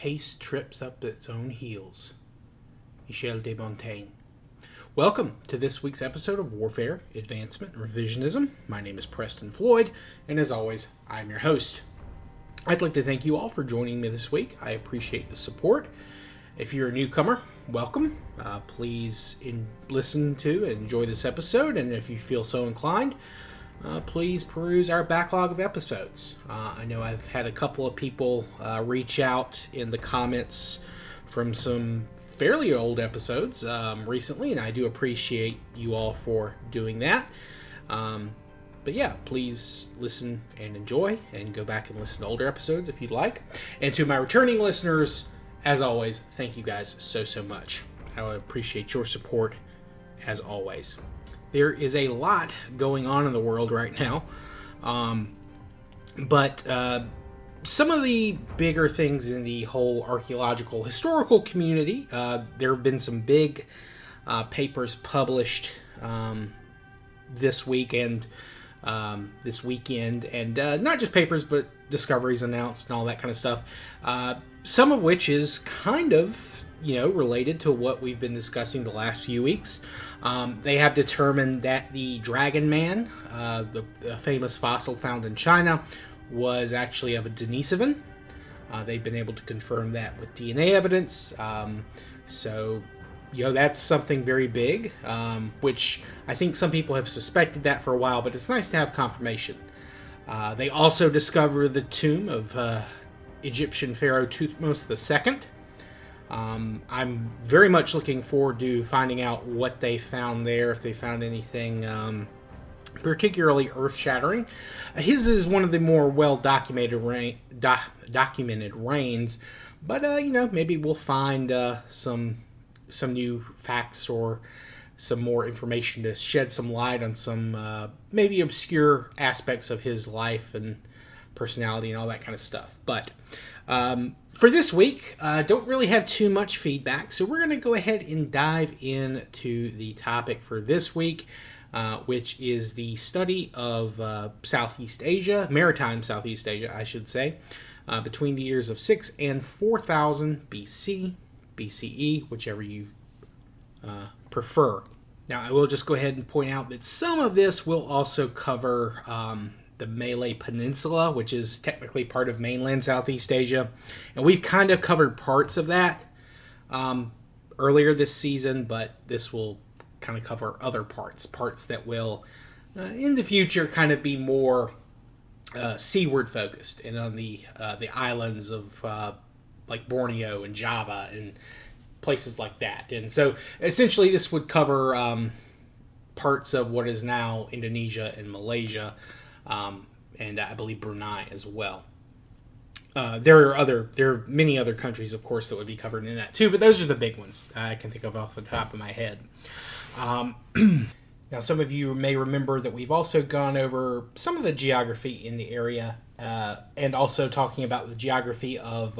pace trips up its own heels. Michel de Montaigne. Welcome to this week's episode of Warfare, Advancement, and Revisionism. My name is Preston Floyd, and as always, I'm your host. I'd like to thank you all for joining me this week. I appreciate the support. If you're a newcomer, welcome. Please listen to and enjoy this episode, and if you feel so inclined, please peruse our backlog of episodes. I know I've had a couple of people reach out in the comments from some fairly old episodes recently, and I do appreciate you all for doing that. But yeah, please listen and enjoy, and go back and listen to older episodes if you'd like. And to my returning listeners, as always, thank you guys so much. I appreciate your support, as always. There is a lot going on in the world right now, but some of the bigger things in the whole archaeological historical community, there have been some big papers published this week and this weekend, and not just papers, but discoveries announced and all that kind of stuff, some of which is kind of related to what we've been discussing the last few weeks. They have determined that the Dragon Man, the famous fossil found in China, was actually of a Denisovan. They've been able to confirm that with DNA evidence. So that's something very big, which I think some people have suspected that for a while, but it's nice to have confirmation. They also discovered the tomb of Egyptian pharaoh Thutmose II. I'm very much looking forward to finding out what they found there, if they found anything particularly earth-shattering. His is one of the more well-documented documented reigns, but maybe we'll find some new facts or some more information to shed some light on some maybe obscure aspects of his life and personality and all that kind of stuff. But for this week, don't really have too much feedback, so we're going to go ahead and dive into the topic for this week, which is the study of Southeast Asia, maritime Southeast Asia, I should say, between the years of 6 and 4000 BC, BCE, whichever you prefer. Now, I will just go ahead and point out that some of this will also cover the Malay Peninsula, which is technically part of mainland Southeast Asia. And we've kind of covered parts of that earlier this season, but this will kind of cover other parts that will, in the future, kind of be more seaward focused, and on the islands of like Borneo and Java and places like that. And so, essentially, this would cover parts of what is now Indonesia and Malaysia, and I believe Brunei as well. There are many other countries, of course, that would be covered in that too, but those are the big ones I can think of off the top of my head. Now, some of you may remember that we've also gone over some of the geography in the area, and also talking about the geography of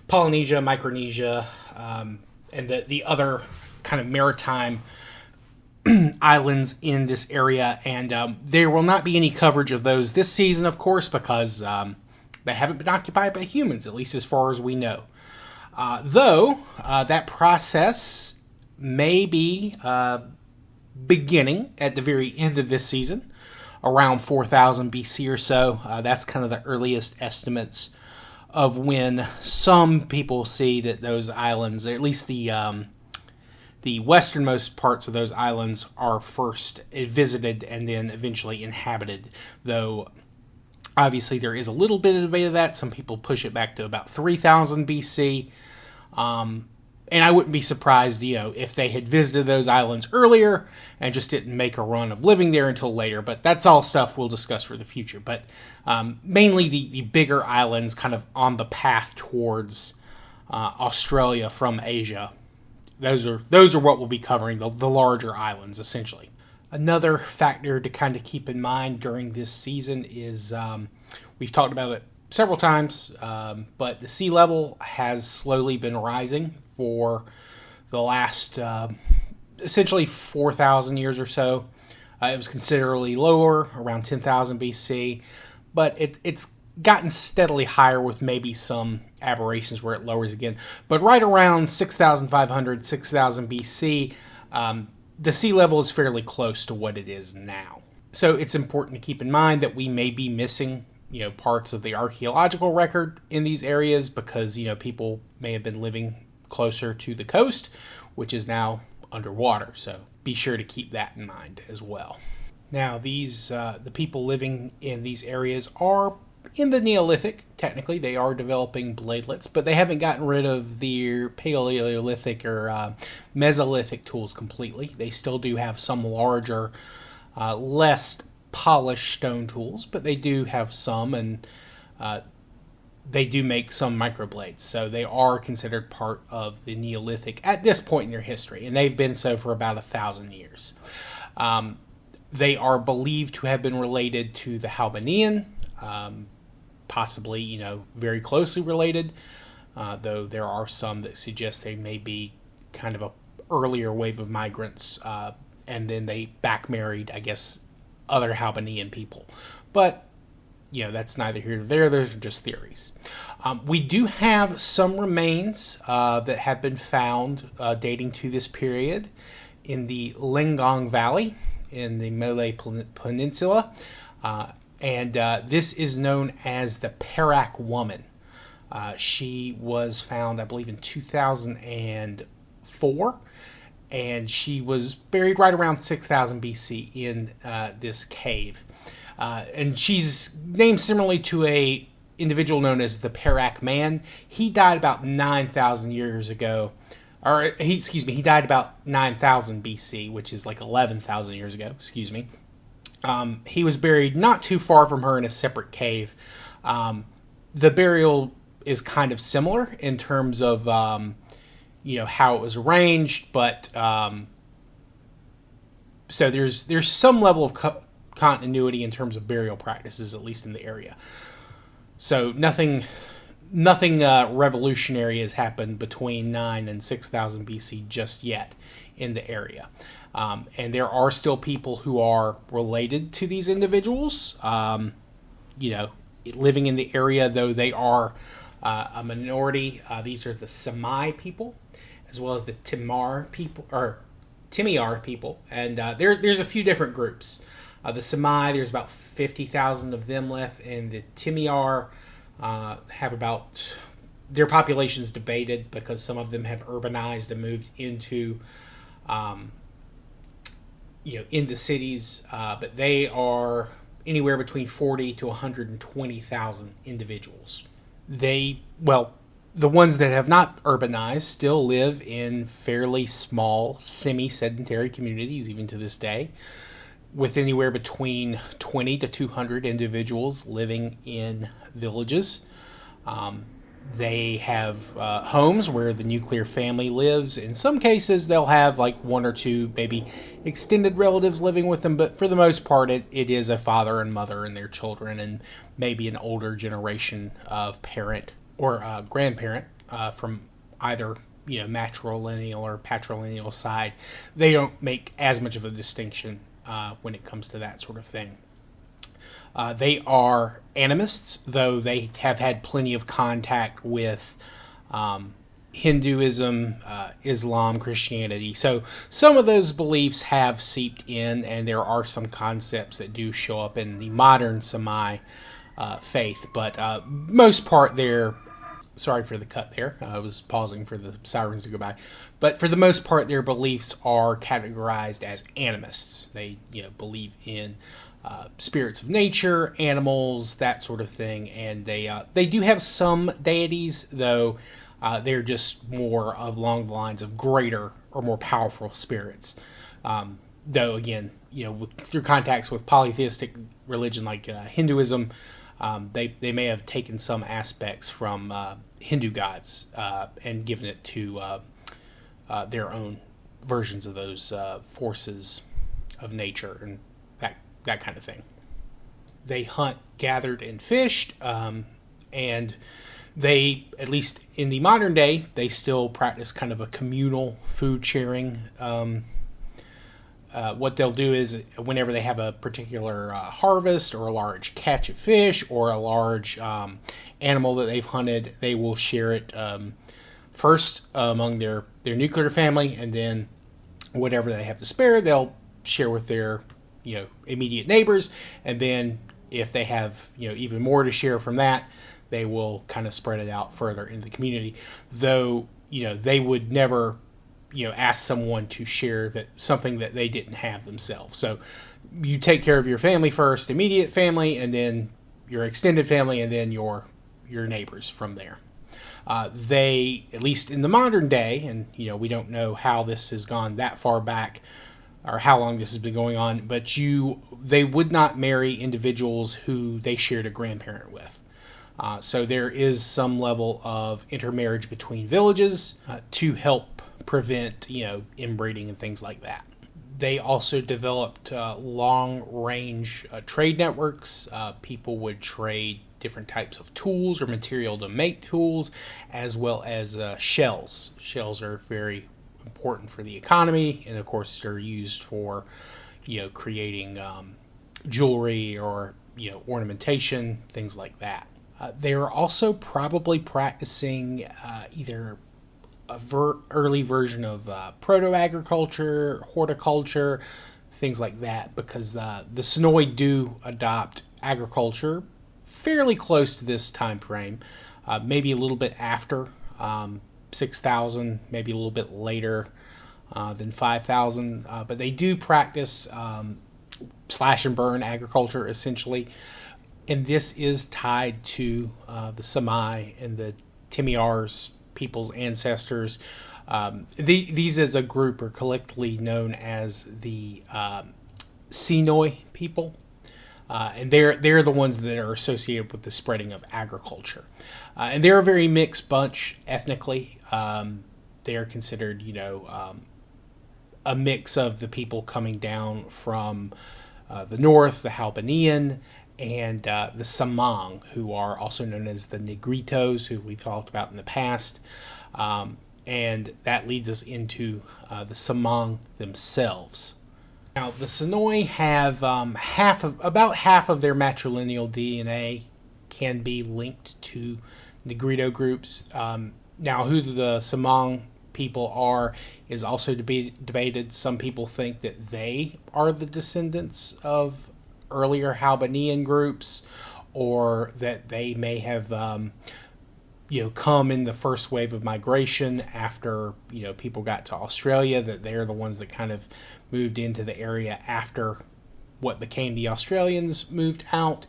Polynesia, Micronesia, and the other kind of maritime islands in this area. And there will not be any coverage of those this season, of course, because they haven't been occupied by humans, at least as far as we know. Though that process may be beginning at the very end of this season, around 4000 BC or so. That's kind of the earliest estimates of when some people see that those islands, or at least the westernmost parts of those islands, are first visited and then eventually inhabited. Though, obviously, there is a little bit of debate of that. Some people push it back to about 3000 BC. And I wouldn't be surprised, if they had visited those islands earlier and just didn't make a run of living there until later. But that's all stuff we'll discuss for the future. But mainly the bigger islands kind of on the path towards Australia from Asia. Those are what we'll be covering, the larger islands, essentially. Another factor to kind of keep in mind during this season is, we've talked about it several times, but the sea level has slowly been rising for the last essentially 4,000 years or so. It was considerably lower, around 10,000 BC, but it's gotten steadily higher with maybe some aberrations where it lowers again. But right around 6,500, 6,000 BC, the sea level is fairly close to what it is now. So it's important to keep in mind that we may be missing, parts of the archaeological record in these areas because, people may have been living closer to the coast, which is now underwater. So be sure to keep that in mind as well. Now, the people living in these areas are in the Neolithic. Technically, they are developing bladelets, but they haven't gotten rid of their Paleolithic or Mesolithic tools completely. They still do have some larger, less polished stone tools, but they do have some, and they do make some microblades. So they are considered part of the Neolithic at this point in their history, and they've been so for about 1,000 years. They are believed to have been related to the Halbanian, possibly, very closely related, though there are some that suggest they may be kind of a earlier wave of migrants, and then they back married, I guess, other Halbanian people. But, that's neither here nor there. Those are just theories. We do have some remains that have been found dating to this period in the Lengong Valley in the Malay Peninsula. And this is known as the Perak Woman. She was found, I believe, in 2004. And she was buried right around 6,000 BC in this cave. And she's named similarly to a individual known as the Perak Man. He died about 9,000 years ago. He died about 9,000 BC, which is like 11,000 years ago. He was buried not too far from her in a separate cave. The burial is kind of similar in terms of, how it was arranged, but so there's some level of continuity in terms of burial practices, at least in the area. So nothing revolutionary has happened between 9 and 6,000 BC just yet in the area. And there are still people who are related to these individuals, living in the area, though they are a minority. These are the Semai people, as well as the Timiar people. And there's a few different groups. The Semai, there's about 50,000 of them left, and the Timiar have about, their population's debated because some of them have urbanized and moved into into cities, but they are anywhere between 40 to 120,000 individuals. The ones that have not urbanized still live in fairly small, semi-sedentary communities, even to this day, with anywhere between 20 to 200 individuals living in villages. They have homes where the nuclear family lives. In some cases, they'll have like one or two maybe extended relatives living with them, but for the most part, it is a father and mother and their children, and maybe an older generation of parent or grandparent from either matrilineal or patrilineal side. They don't make as much of a distinction when it comes to that sort of thing. They are animists, though they have had plenty of contact with Hinduism, Islam, Christianity. So some of those beliefs have seeped in, and there are some concepts that do show up in the modern Semai faith. But most part, they're... Sorry for the cut there. I was pausing for the sirens to go by. But for the most part, their beliefs are categorized as animists. They believe in spirits of nature, animals, that sort of thing. And they do have some deities, though they're just more along the lines of greater or more powerful spirits. Though, again, through contacts with polytheistic religion like Hinduism, they may have taken some aspects from Hindu gods and given it to their own versions of those forces of nature and that kind of thing. They hunt, gathered, and fished, and they, at least in the modern day, they still practice kind of a communal food sharing what they'll do is whenever they have a particular harvest or a large catch of fish or a large animal that they've hunted, they will share it first among their nuclear family, and then whatever they have to spare, they'll share with their immediate neighbors, and then if they have even more to share from that, they will kind of spread it out further into the community. Though they would never ask someone to share something that they didn't have themselves. So you take care of your family first, immediate family, and then your extended family, and then your neighbors from there. They, at least in the modern day, and we don't know how this has gone that far back or how long this has been going on, but they would not marry individuals who they shared a grandparent with. So there is some level of intermarriage between villages to help prevent inbreeding and things like that. They also developed long-range trade networks. People would trade different types of tools or material to make tools, as well as shells. Shells are very important for the economy, and of course they're used for creating jewelry or ornamentation, things like that. They are also probably practicing either early version of proto-agriculture, horticulture, things like that, because the Senoi do adopt agriculture fairly close to this time frame, maybe a little bit after 6,000, maybe a little bit later than 5,000, but they do practice slash and burn agriculture essentially, and this is tied to the Semai and the Timiars people's ancestors. These as a group are collectively known as the Senoi people, and they're the ones that are associated with the spreading of agriculture, and they're a very mixed bunch ethnically. They are considered a mix of the people coming down from the north, the Halbanian, and the Semang, who are also known as the Negritos, who we've talked about in the past. And that leads us into the Semang themselves. Now, the Senoi have about half of their matrilineal DNA can be linked to Negrito groups. Now, who the Semang people are is also debated. Some people think that they are the descendants of earlier Halbanian groups, or that they may have come in the first wave of migration after people got to Australia, that they're the ones that kind of moved into the area after what became the Australians moved out.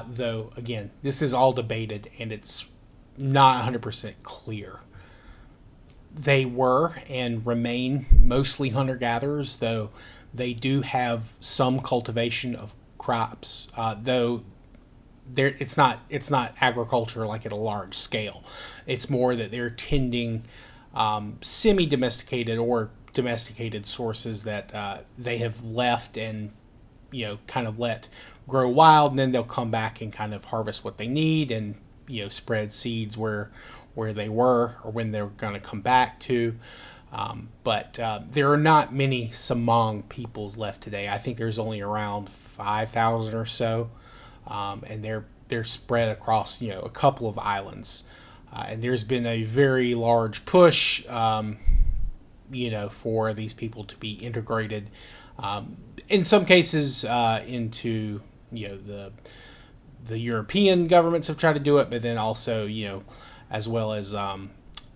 Though again, this is all debated and it's not 100% clear. They were and remain mostly hunter-gatherers, though they do have some cultivation of crops, though it's not agriculture like at a large scale. It's more that they're tending semi-domesticated or domesticated sources that they have left and kind of let grow wild, and then they'll come back and kind of harvest what they need and spread seeds where they were or when they're going to come back to. But there are not many Semang peoples left today. I think there's only around 5,000 or so, and they're spread across a couple of islands. And there's been a very large push, for these people to be integrated, in some cases into the European governments have tried to do it, but then also as well as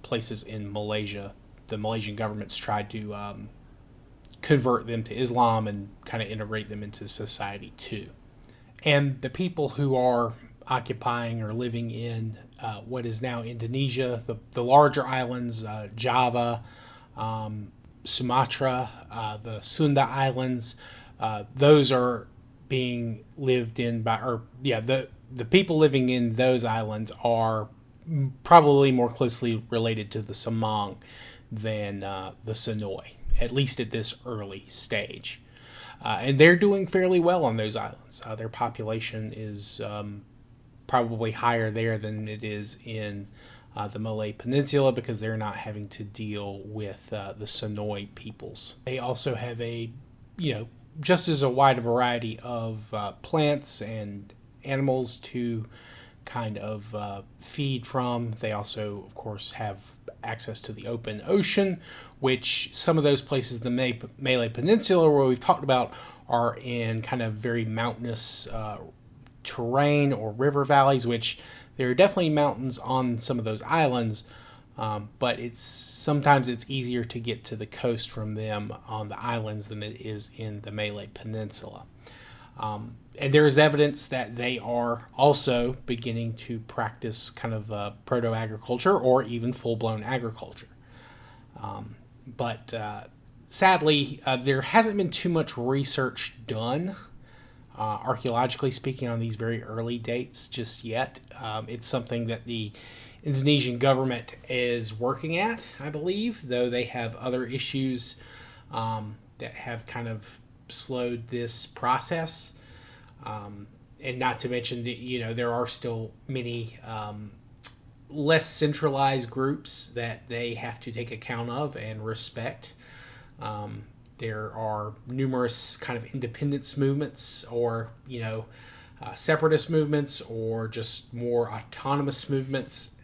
places in Malaysia. The Malaysian government's tried to convert them to Islam and kind of integrate them into society too. And the people who are occupying or living in what is now Indonesia, the larger islands, Java, Sumatra, the Sunda Islands, those are being lived in by, the people living in those islands are probably more closely related to the Semang than the Senoi, at least at this early stage. And they're doing fairly well on those islands. Their population is probably higher there than it is in the Malay Peninsula, because they're not having to deal with the Senoi peoples. They also have a just as a wide variety of plants and animals to kind of feed from. They also, of course, have access to the open ocean, which some of those places, the Malay Peninsula, where we've talked about, are in kind of very mountainous terrain or river valleys, which there are definitely mountains on some of those islands, but sometimes it's easier to get to the coast from them on the islands than it is in the Malay Peninsula. And there is evidence that they are also beginning to practice kind of proto-agriculture or even full-blown agriculture. But sadly, there hasn't been too much research done, archaeologically speaking, on these very early dates just yet. It's something that the Indonesian government is working at, I believe, though they have other issues that have kind of slowed this process. And not to mention that, there are still many less centralized groups that they have to take account of and respect. There are numerous kind of independence movements or, separatist movements or just more autonomous movements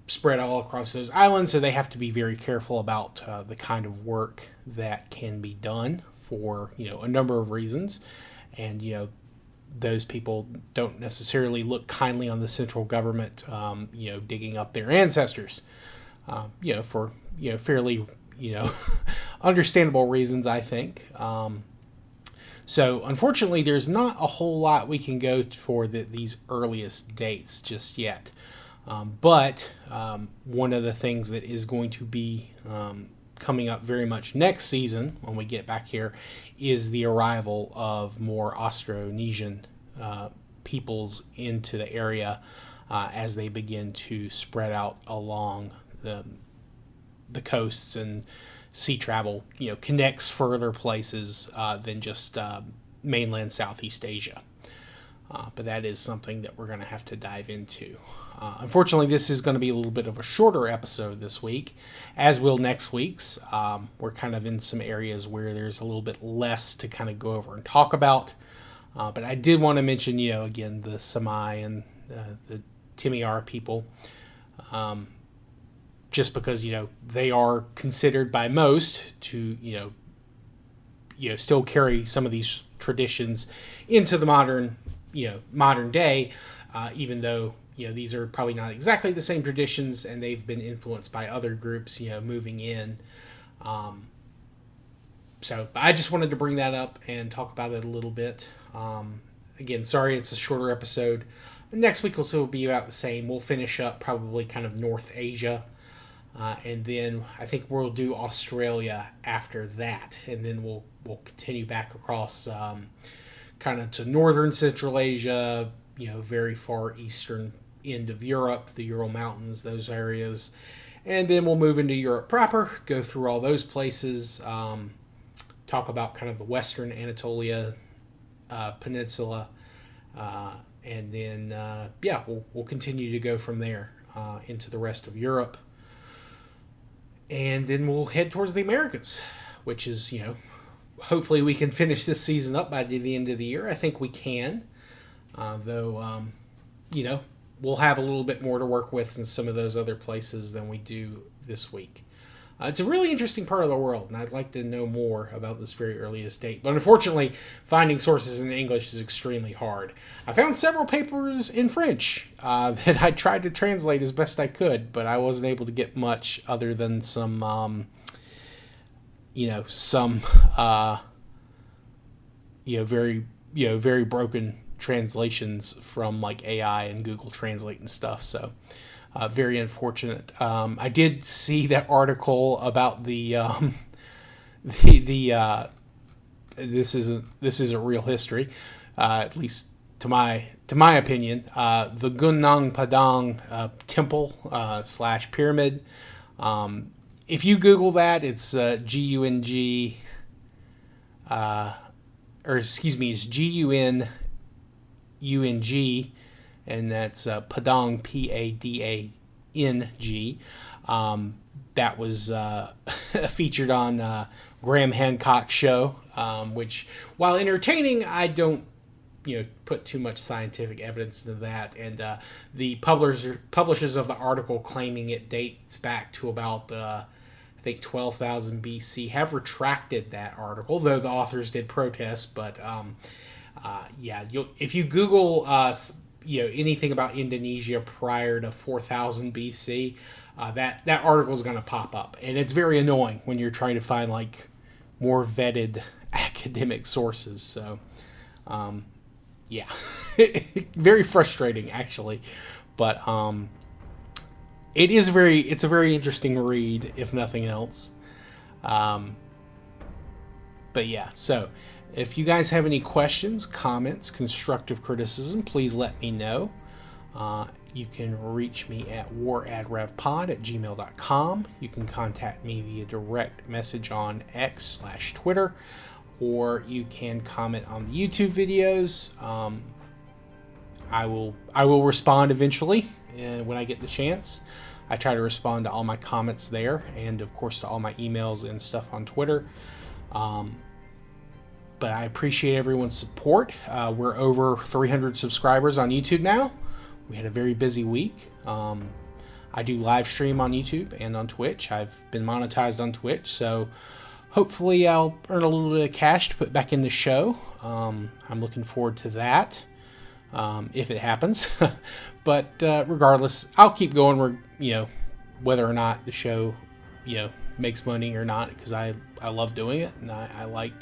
spread all across those islands. So they have to be very careful about the kind of work that can be done for, a number of reasons. And, those people don't necessarily look kindly on the central government, digging up their ancestors, for, fairly, understandable reasons, I think. So unfortunately, there's not a whole lot we can go for these earliest dates just yet. But one of the things that is going to be coming up very much next season when we get back here is the arrival of more Austronesian peoples into the area as they begin to spread out along the coasts, and sea travel connects further places than just mainland Southeast Asia. But that is something that we're going to have to dive into. Unfortunately, this is going to be a little bit of a shorter episode this week, as will next week's. We're kind of in some areas where there's a little bit less to kind of go over and talk about. But I did want to mention, again, the Semai and the Timiar people, just because, they are considered by most to, still carry some of these traditions into the modern day, even though, these are probably not exactly the same traditions, and they've been influenced by other groups, moving in. So I just wanted to bring that up and talk about it a little bit. Again, sorry it's a shorter episode. Next week will still be about the same. We'll finish up probably kind of North Asia. And then I think we'll do Australia after that. And then we'll continue back across kind of to northern Central Asia, very far eastern end of Europe, the Ural Mountains, those areas. And then we'll move into Europe proper, go through all those places, talk about kind of the western Anatolia peninsula, and then, we'll continue to go from there into the rest of Europe. And then we'll head towards the Americas, which is, hopefully we can finish this season up by the end of the year. I think we can, though, we'll have a little bit more to work with in some of those other places than we do this week. It's a really interesting part of the world, and I'd like to know more about this very earliest date. But unfortunately, finding sources in English is extremely hard. I found several papers in French that I tried to translate as best I could, but I wasn't able to get much other than some very broken translations from like AI and Google Translate and stuff. So very unfortunate. I did see that article about this isn't real history, at least to my opinion. The Gunung Padang temple / pyramid. If you Google that, it's G-U-N-G, it's G-U-N-U-N-G, and that's Padang, P-A-D-A-N-G, That was featured on Graham Hancock's show, which, while entertaining, I don't put too much scientific evidence into that. And the publishers of the article, claiming it dates back to about I think 12,000 BC, have retracted that article, though the authors did protest. But if you Google anything about Indonesia prior to 4,000 BC, that article is going to pop up, and it's very annoying when you're trying to find like more vetted academic sources. So, very frustrating actually, but it's a very interesting read, if nothing else. So if you guys have any questions, comments, constructive criticism, please let me know. You can reach me at waradrevpod@gmail.com. You can contact me via direct message on X/Twitter, or you can comment on the YouTube videos. I will respond eventually when I get the chance. I try to respond to all my comments there, and of course to all my emails and stuff on Twitter. But I appreciate everyone's support. We're over 300 subscribers on YouTube now. We had a very busy week. I do live stream on YouTube and on Twitch. I've been monetized on Twitch, so hopefully I'll earn a little bit of cash to put back in the show. I'm looking forward to that, if it happens. But regardless, I'll keep going. Whether or not the show, makes money or not, because I love doing it, and I like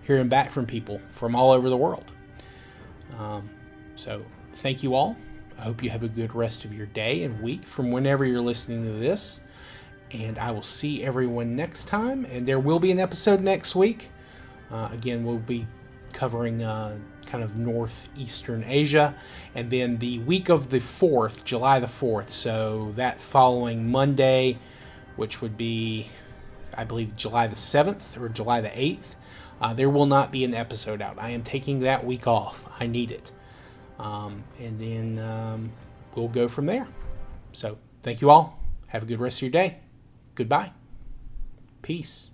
hearing back from people from all over the world. So thank you all. I hope you have a good rest of your day and week from whenever you're listening to this. And I will see everyone next time. And there will be an episode next week. Again, we'll be covering kind of northeastern Asia. And then the week of the 4th, July the 4th. So that following Monday, which would be, I believe, July the 7th or July the 8th, there will not be an episode out. I am taking that week off. I need it. And then we'll go from there. So thank you all. Have a good rest of your day. Goodbye. Peace.